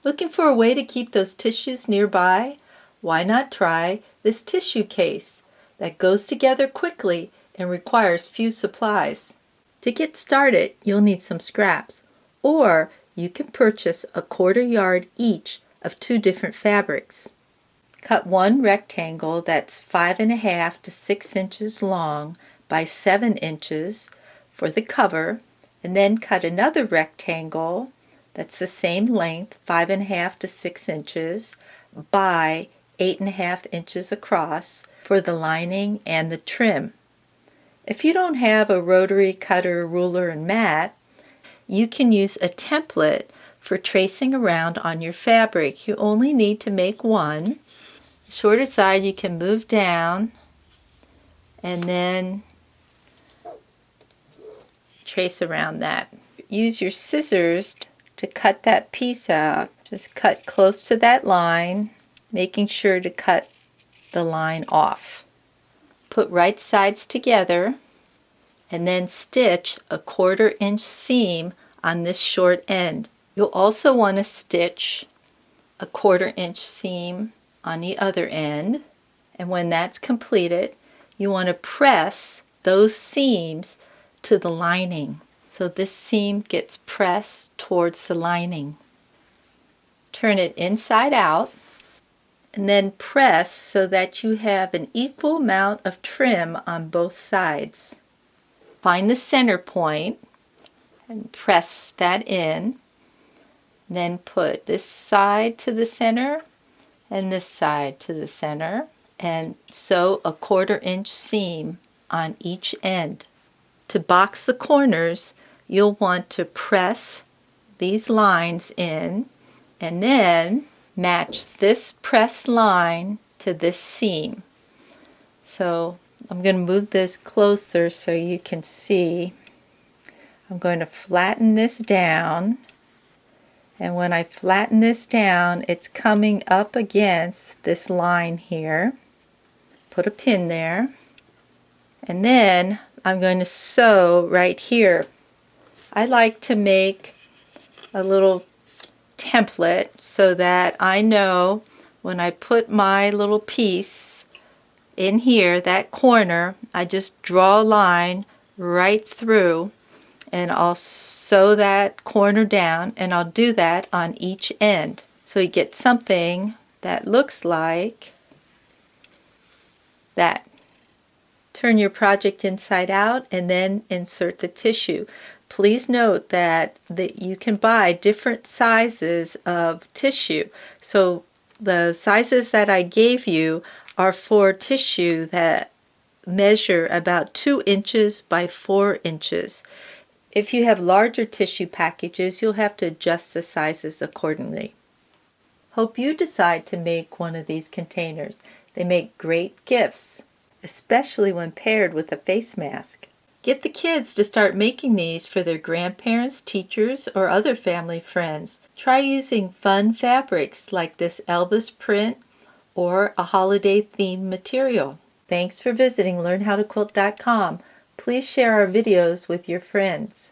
Looking for a way to keep those tissues nearby? Why not try this tissue case that goes together quickly and requires few supplies? To get started, you'll need some scraps, or you can purchase a 1/4 yard each of 2 different fabrics. Cut one rectangle that's 5½ to 6 inches long by 7 inches for the cover, and then cut another rectangle that's the same length, 5½ to 6 inches by 8½ inches across for the lining and the trim. If you don't have a rotary cutter, ruler, and mat, you can use a template for tracing around on your fabric. You only need to make one. The shorter side you can move down and then trace around that. Use your scissors to cut that piece out. Just cut close to that line, making sure to cut the line off. Put right sides together and then stitch a 1/4 inch seam on this short end. You'll also want to stitch a 1/4 inch seam on the other end, and when that's completed, you want to press those seams to the lining. So this seam gets pressed towards the lining. Turn it inside out and then press so that you have an equal amount of trim on both sides. Find the center point and press that in. Then put this side to the center and this side to the center and sew a 1/4 inch seam on each end. To box the corners, you'll want to press these lines in and then match this press line to this seam. So I'm going to move this closer so you can see. I'm going to flatten this down, and when I flatten this down, it's coming up against this line here. Put a pin there, and then I'm going to sew right here. I like to make a little template so that I know when I put my little piece in here, that corner, I just draw a line right through and I'll sew that corner down, and I'll do that on each end. So you get something that looks like that. Turn your project inside out and then insert the tissue. Please note that you can buy different sizes of tissue. So the sizes that I gave you are for tissue that measure about 2 inches by 4 inches. If you have larger tissue packages, you'll have to adjust the sizes accordingly. Hope you decide to make one of these containers. They make great gifts, especially when paired with a face mask. Get the kids to start making these for their grandparents, teachers, or other family friends. Try using fun fabrics like this Elvis print or a holiday-themed material. Thanks for visiting LearnHowToQuilt.com. Please share our videos with your friends.